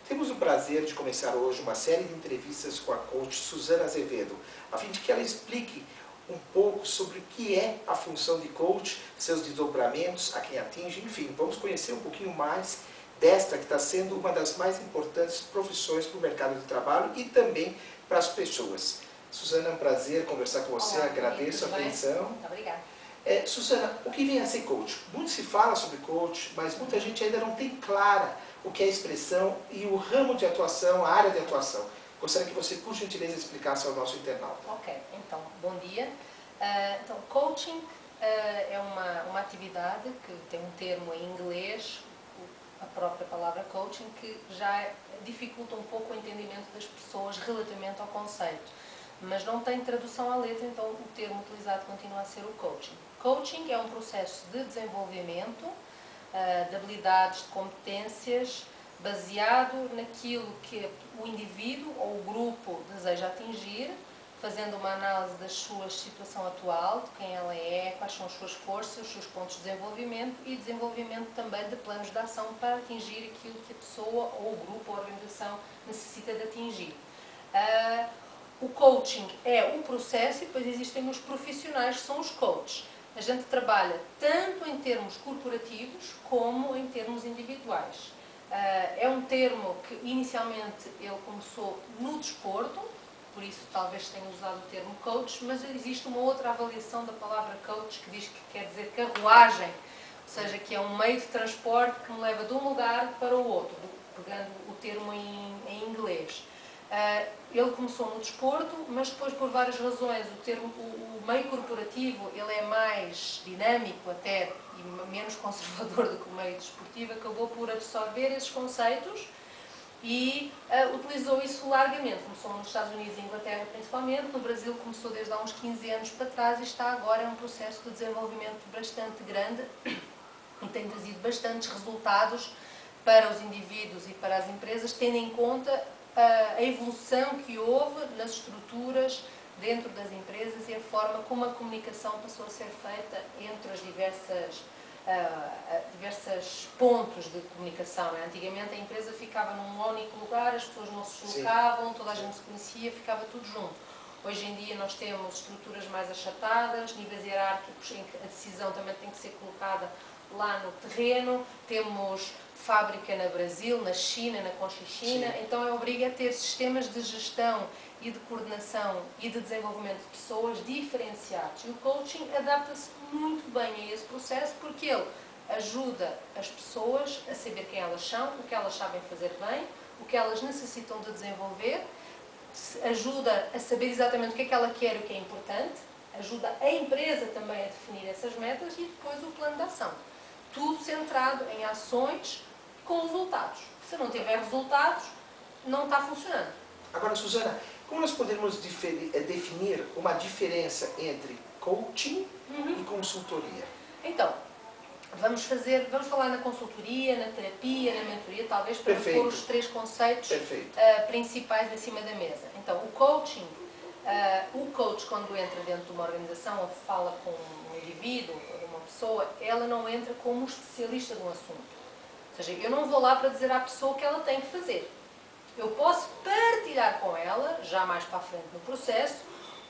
Temos o prazer de começar hoje uma série de entrevistas com a coach Suzana Azevedo, a fim de que ela explique um pouco sobre o que é a função de coach, seus desdobramentos, a quem atinge, enfim, vamos conhecer um pouquinho mais desta que está sendo uma das mais importantes profissões para o mercado de trabalho e também para as pessoas. Suzana, é um prazer conversar com você, Olá, agradeço a atenção. Muito obrigada. Suzana, o que vem a ser coach? Muito se fala sobre coach, mas muita gente ainda não tem clara o que é a expressão e o ramo de atuação, a área de atuação. Gostaria que você, por gentileza, explicasse ao nosso internauta. Ok, então, bom dia. Então, coaching é uma atividade que tem um termo em inglês, a própria palavra coaching, que já dificulta um pouco o entendimento das pessoas relativamente ao conceito. Mas não tem tradução à letra, então o termo utilizado continua a ser o coaching. Coaching é um processo de desenvolvimento de habilidades, de competências, baseado naquilo que o indivíduo ou o grupo deseja atingir, fazendo uma análise da sua situação atual, de quem ela é, quais são as suas forças, os seus pontos de desenvolvimento e desenvolvimento também de planos de ação para atingir aquilo que a pessoa ou o grupo ou a organização necessita de atingir. O coaching é o processo e depois existem os profissionais que são os coaches. A gente trabalha tanto em termos corporativos como em termos individuais. É um termo que inicialmente ele começou no desporto, por isso talvez tenha usado o termo coach, mas existe uma outra avaliação da palavra coach que diz que quer dizer carruagem, ou seja, que é um meio de transporte que me leva de um lugar para o outro, pegando o termo em inglês. Ele começou no desporto, mas depois por várias razões o meio corporativo ele é mais dinâmico até e menos conservador do que o meio desportivo, acabou por absorver esses conceitos e utilizou isso largamente. Começou nos Estados Unidos e Inglaterra principalmente, no Brasil começou desde há uns 15 anos para trás e está agora em um processo de desenvolvimento bastante grande e tem trazido bastantes resultados para os indivíduos e para as empresas, tendo em conta a evolução que houve nas estruturas dentro das empresas e a forma como a comunicação passou a ser feita entre as diversas pontos de comunicação. Antigamente a empresa ficava num único lugar, as pessoas não se deslocavam, toda a gente se conhecia, ficava tudo junto. Hoje em dia nós temos estruturas mais achatadas, níveis hierárquicos em que a decisão também tem que ser colocada lá no terreno, temos fábrica no Brasil, na China, na Conchichina, então obriga a ter sistemas de gestão e de coordenação e de desenvolvimento de pessoas diferenciados. E o coaching adapta-se muito bem a esse processo porque ele ajuda as pessoas a saber quem elas são, o que elas sabem fazer bem, o que elas necessitam de desenvolver, ajuda a saber exatamente o que é que ela quer e o que é importante, ajuda a empresa também a definir essas metas e depois o plano de ação. Tudo centrado em ações com resultados. Se não tiver resultados, não está funcionando. Agora, Suzana, como nós podemos definir uma diferença entre coaching e consultoria? Então, vamos falar na consultoria, na terapia, na mentoria, talvez para pôr os três conceitos principais em cima da mesa. Então, o coach, quando entra dentro de uma organização ou fala com um indivíduo ou uma pessoa, ela não entra como especialista de um assunto. Ou seja, eu não vou lá para dizer à pessoa o que ela tem que fazer. Eu posso partilhar com ela, já mais para a frente no processo,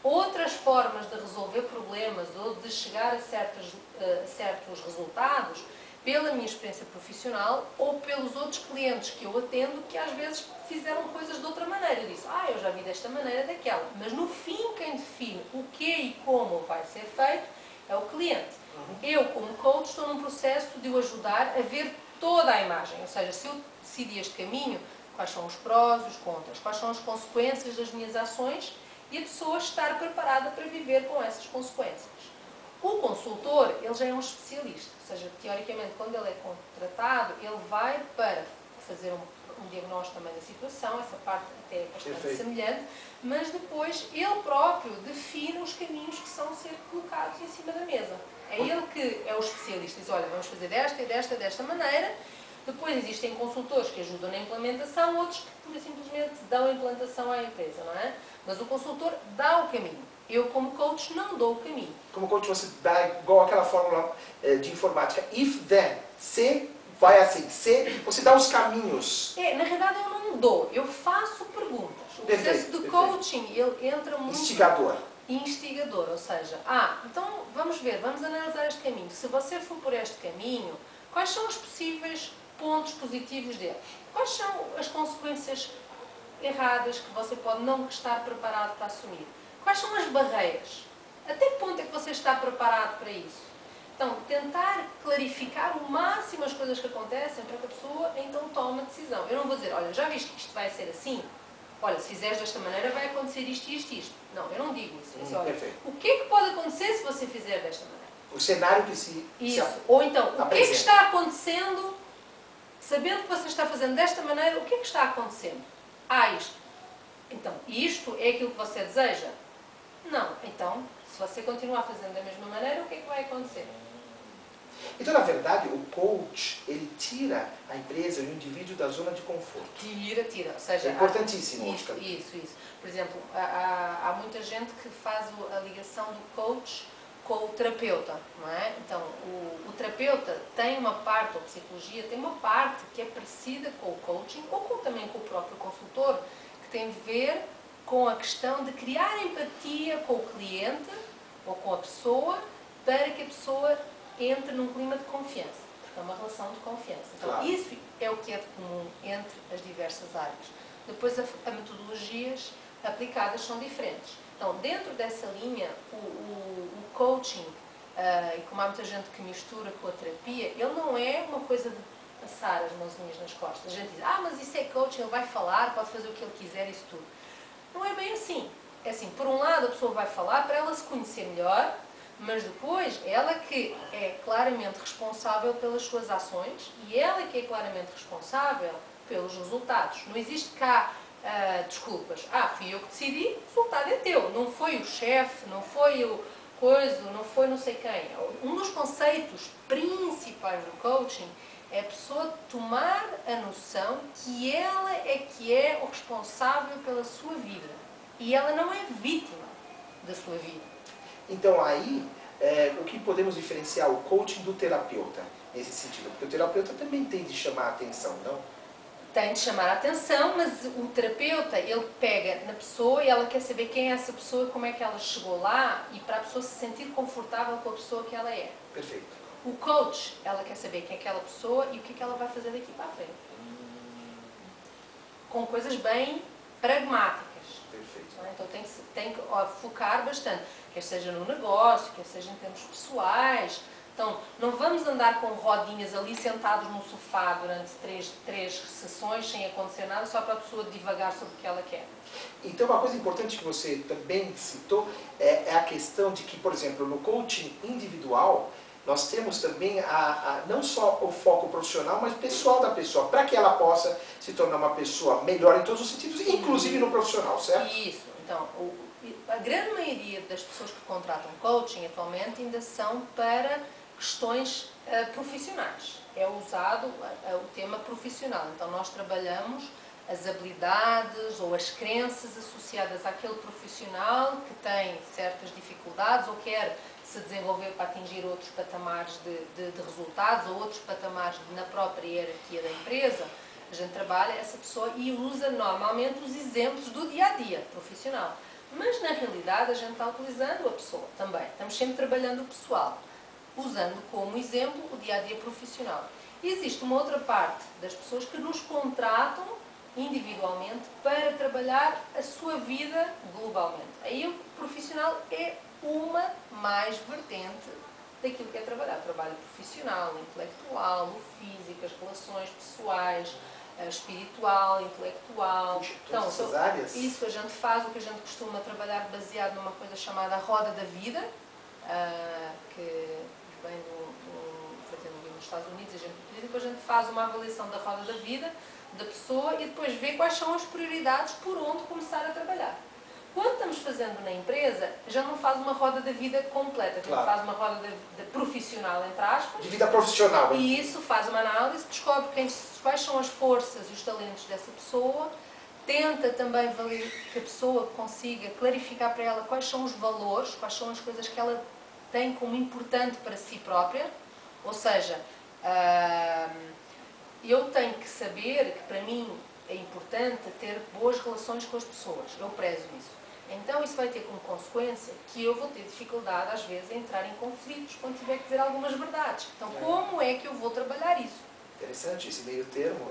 outras formas de resolver problemas ou de chegar a certos resultados pela minha experiência profissional ou pelos outros clientes que eu atendo que às vezes fizeram coisas de outra maneira. Eu disse, eu já vi desta maneira, daquela. Mas no fim, quem define o que e como vai ser feito é o cliente. Eu, como coach, estou num processo de o ajudar a ver toda a imagem. Ou seja, se eu decidi este caminho, quais são os prós, os contras, quais são as consequências das minhas ações e a pessoa estar preparada para viver com essas consequências. O consultor, ele já é um especialista, ou seja, teoricamente, quando ele é contratado, ele vai para fazer um diagnóstico também da situação, essa parte até é bastante semelhante, mas depois ele próprio define os caminhos que são a ser colocados em cima da mesa. É ele que é o especialista, diz, olha, vamos fazer desta maneira. Depois existem consultores que ajudam na implementação, outros que pura e simplesmente dão a implantação à empresa, não é? Mas o consultor dá o caminho. Eu, como coach, não dou o caminho. Como coach, você dá igual aquela fórmula de informática, if then, se vai assim, você dá os caminhos. Na realidade eu não dou, eu faço perguntas. O processo de coaching, ele entra muito... Instigador, ou seja, então vamos ver, vamos analisar este caminho. Se você for por este caminho, quais são os possíveis pontos positivos dele? Quais são as consequências erradas que você pode não estar preparado para assumir? Quais são as barreiras? Até que ponto é que você está preparado para isso? Então, tentar clarificar o máximo as coisas que acontecem para que a pessoa então tome a decisão. Eu não vou dizer, olha, já viste que isto vai ser assim? Olha, se fizeres desta maneira vai acontecer isto, isto, isto. Não, eu não digo isso. Olha, o que é que pode acontecer se você fizer desta maneira? O cenário que se Ou então, o que é que está acontecendo, sabendo que você está fazendo desta maneira, o que é que está acontecendo? Isto. Então, isto é aquilo que você deseja? Não. Então, se você continuar fazendo da mesma maneira, o que é que vai acontecer? Então, na verdade, o coach, ele tira a empresa e o indivíduo da zona de conforto. Tira. Ou seja, é importantíssimo. Isso. Por exemplo, há muita gente que faz a ligação do coach com o terapeuta, não é? Então, o terapeuta tem uma parte, ou a psicologia tem uma parte que é parecida com o coaching, ou também com o próprio consultor, que tem a ver com a questão de criar empatia com o cliente, ou com a pessoa, para que a pessoa entre num clima de confiança, porque é uma relação de confiança. Então, claro. Isso é o que é de comum entre as diversas áreas. Depois, as metodologias aplicadas são diferentes. Então, dentro dessa linha, o coaching, e como há muita gente que mistura com a terapia, ele não é uma coisa de passar as mãozinhas nas costas. A gente diz, mas isso é coaching, ele vai falar, pode fazer o que ele quiser, isso tudo. Não é bem assim. É assim, por um lado a pessoa vai falar para ela se conhecer melhor, mas depois ela que é claramente responsável pelas suas ações e ela que é claramente responsável pelos resultados. Não existe cá desculpas. Fui eu que decidi, o resultado é teu. Não foi o chefe, não foi o coisa, não foi não sei quem. Um dos conceitos principais do coaching é a pessoa tomar a noção que ela é que é o responsável pela sua vida. E ela não é vítima da sua vida. Então aí, o que podemos diferenciar o coaching do terapeuta, nesse sentido? Porque o terapeuta também tem de chamar a atenção, não? Tem de chamar a atenção, mas o terapeuta, ele pega na pessoa e ela quer saber quem é essa pessoa, como é que ela chegou lá, e para a pessoa se sentir confortável com a pessoa que ela é. Perfeito. O coach, ela quer saber quem é aquela pessoa e o que é que ela vai fazer daqui para a frente. Com coisas bem pragmáticas. Perfeito. Então tem que focar bastante, quer seja no negócio, quer seja em termos pessoais. Então, não vamos andar com rodinhas ali sentados no sofá durante três sessões sem acontecer nada, só para a pessoa divagar sobre o que ela quer. Então, uma coisa importante que você também citou é a questão de que, por exemplo, no coaching individual, nós temos também não só o foco profissional, mas pessoal da pessoa, para que ela possa se tornar uma pessoa melhor em todos os sentidos, inclusive no profissional, certo? Isso. Então, a grande maioria das pessoas que contratam coaching atualmente ainda são para questões profissionais. É usado o tema profissional. Então, nós trabalhamos as habilidades ou as crenças associadas àquele profissional que tem certas dificuldades ou quer se desenvolver para atingir outros patamares de resultados ou outros patamares na própria hierarquia da empresa. A gente trabalha essa pessoa e usa normalmente os exemplos do dia-a-dia profissional. Mas, na realidade, a gente está utilizando a pessoa também. Estamos sempre trabalhando o pessoal, usando como exemplo o dia-a-dia profissional. E existe uma outra parte das pessoas que nos contratam individualmente para trabalhar a sua vida globalmente. Aí o profissional é uma mais vertente daquilo que é trabalhar. O trabalho profissional, intelectual, o físico, as relações pessoais, espiritual, intelectual. Puxa, todas essas áreas? Isso a gente faz, o que a gente costuma trabalhar baseado numa coisa chamada roda da vida, que vem nos Estados Unidos, e depois a gente faz uma avaliação da roda da vida da pessoa e depois vê quais são as prioridades por onde começar a trabalhar. Quando estamos fazendo na empresa, já não faz uma roda da vida completa, a gente faz uma roda de profissional, entre aspas. De vida profissional. E isso faz uma análise, descobre quais são as forças e os talentos dessa pessoa, tenta também que a pessoa consiga clarificar para ela quais são os valores, quais são as coisas que ela tem como importante para si própria, ou seja, eu tenho que saber que para mim é importante ter boas relações com as pessoas. Eu prezo isso. Então isso vai ter como consequência que eu vou ter dificuldade às vezes em entrar em conflitos quando tiver que dizer algumas verdades. Então como é que eu vou trabalhar isso? Interessante, esse meio termo.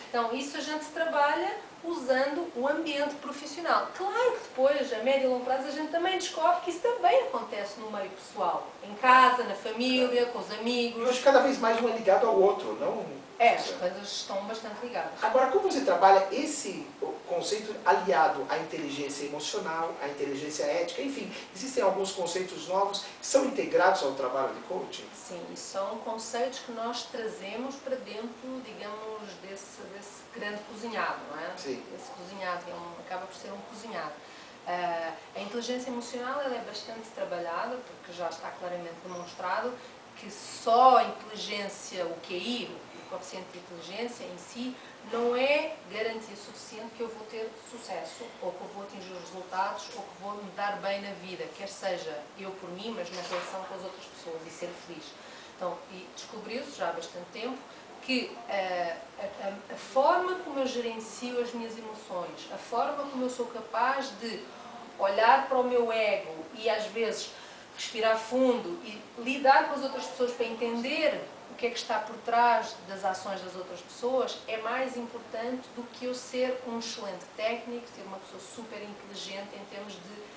Então isso a gente trabalha usando o ambiente profissional. Claro que depois, a médio e longo prazo, a gente também descobre que isso também acontece no meio pessoal. Em casa, na família, com os amigos. E hoje cada vez mais um é ligado ao outro, não? As coisas estão bastante ligadas. Agora, como você trabalha esse conceito aliado à inteligência emocional, à inteligência ética, enfim, existem alguns conceitos novos que são integrados ao trabalho de coaching? Sim, e são conceitos que nós trazemos para dentro, digamos, desse grande cozinhado, não é? Sim. Esse cozinhado, acaba por ser um cozinhado. A inteligência emocional ela é bastante trabalhada, porque já está claramente demonstrado que só a inteligência, o QI, o coeficiente de inteligência em si, não é garantia suficiente que eu vou ter sucesso, ou que eu vou atingir os resultados, ou que vou me dar bem na vida, quer seja eu por mim, mas na relação com as outras pessoas, e ser feliz. Então, e descobriu-se já há bastante tempo que a forma como eu gerencio as minhas emoções, a forma como eu sou capaz de olhar para o meu ego e às vezes respirar fundo e lidar com as outras pessoas para entender o que é que está por trás das ações das outras pessoas é mais importante do que eu ser um excelente técnico, ser uma pessoa super inteligente em termos de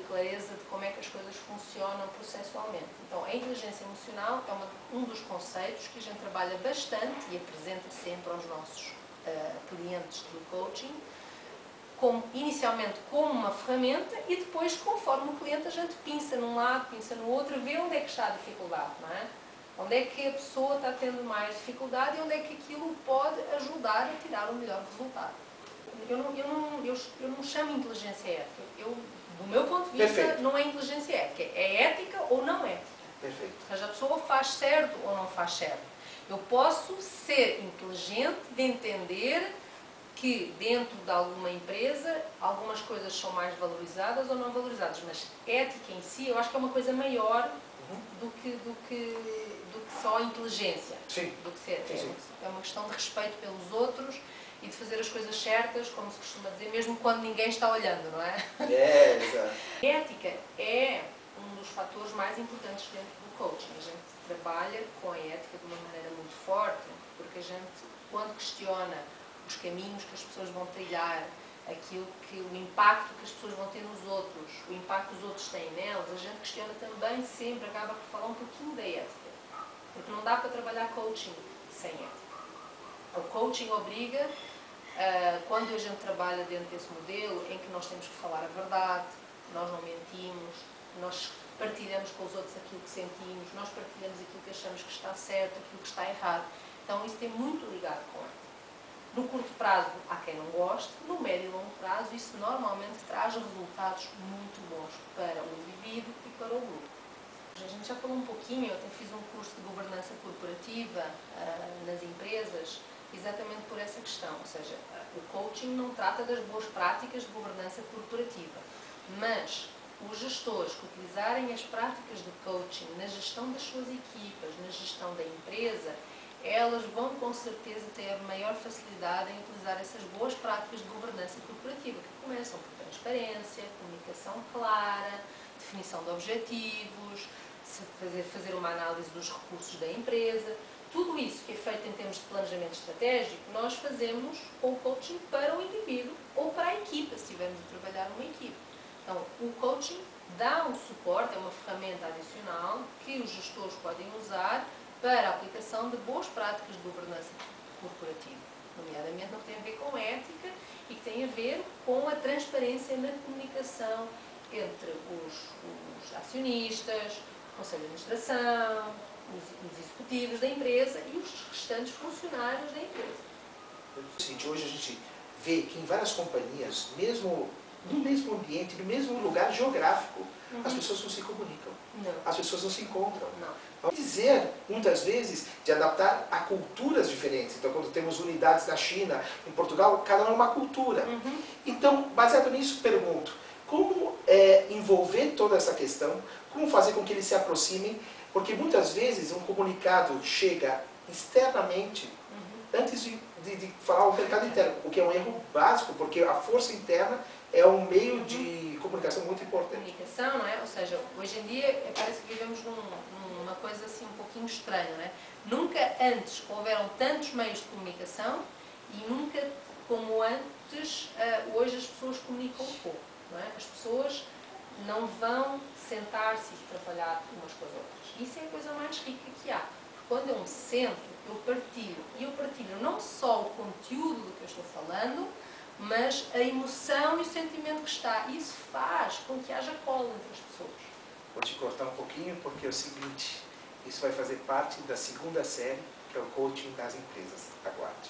clareza de como é que as coisas funcionam processualmente. Então, a inteligência emocional é um dos conceitos que a gente trabalha bastante e apresenta sempre aos nossos clientes do coaching, inicialmente como uma ferramenta e depois, conforme o cliente, a gente pinça num lado, pinça no outro, vê onde é que está a dificuldade, não é? Onde é que a pessoa está tendo mais dificuldade e onde é que aquilo pode ajudar a tirar o melhor resultado. Eu não chamo inteligência ética. Do meu ponto de vista, Perfeito. não é inteligência ética. É ética ou não ética. Perfeito. Ou seja, a pessoa faz certo ou não faz certo. Eu posso ser inteligente de entender que dentro de alguma empresa algumas coisas são mais valorizadas ou não valorizadas, mas ética em si eu acho que é uma coisa maior do que só a inteligência. Sim. Do que ser. É uma questão de respeito pelos outros e de fazer as coisas certas, como se costuma dizer, mesmo quando ninguém está olhando, não é? Exato. A ética é um dos fatores mais importantes dentro do coaching. A gente trabalha com a ética de uma maneira muito forte, porque a gente, quando questiona os caminhos que as pessoas vão trilhar, o impacto que as pessoas vão ter nos outros, o impacto que os outros têm nelas, a gente questiona também sempre, acaba por falar um pouquinho da ética. Porque não dá para trabalhar coaching sem ética. O coaching obriga, quando a gente trabalha dentro desse modelo, em que nós temos que falar a verdade, nós não mentimos, nós partilhamos com os outros aquilo que sentimos, nós partilhamos aquilo que achamos que está certo, aquilo que está errado. Então isso tem muito ligado com a ética. No curto prazo, há quem não goste, no médio e longo prazo, isso normalmente traz resultados muito bons para o indivíduo e para o grupo. A gente já falou um pouquinho, eu até fiz um curso de governança corporativa nas empresas, exatamente por essa questão, ou seja, o coaching não trata das boas práticas de governança corporativa, mas os gestores que utilizarem as práticas de coaching na gestão das suas equipas, na gestão da empresa, elas vão com certeza ter maior facilidade em utilizar essas boas práticas de governança corporativa, que começam por transparência, comunicação clara, definição de objetivos, fazer uma análise dos recursos da empresa. Tudo isso que é feito em termos de planejamento estratégico, nós fazemos com o coaching para o indivíduo ou para a equipa, se estivermos a trabalhar numa equipe. Então, o coaching dá um suporte, é uma ferramenta adicional que os gestores podem usar para a aplicação de boas práticas de governança corporativa, nomeadamente no que tem a ver com ética e que tem a ver com a transparência na comunicação entre os acionistas, o conselho de administração, os executivos da empresa e os restantes funcionários da empresa. Hoje a gente vê que em várias companhias, mesmo no mesmo ambiente, no mesmo lugar geográfico, as pessoas não se comunicam, as pessoas não se encontram. Não. Dizer, muitas vezes, de adaptar a culturas diferentes. Então, quando temos unidades na China, em Portugal, cada uma é uma cultura. Então, baseado nisso, pergunto, como envolver toda essa questão, como fazer com que eles se aproximem, porque muitas vezes um comunicado chega externamente antes de falar o mercado interno, o que é um erro básico, porque a força interna é um meio de comunicação muito importante. Comunicação, não é? Ou seja, hoje em dia parece que vivemos numa coisa assim um pouquinho estranha, não é? Nunca antes houveram tantos meios de comunicação e nunca como antes, hoje as pessoas comunicam pouco, não é? As pessoas não vão sentar-se e trabalhar umas com as outras. Isso é a coisa mais rica que há. Quando eu me sento, eu partilho. E eu partilho não só o conteúdo do que eu estou falando, mas a emoção e o sentimento que está. Isso faz com que haja cola entre as pessoas. Vou te cortar um pouquinho, porque é o seguinte, isso vai fazer parte da segunda série, que é o coaching das empresas. Aguarde.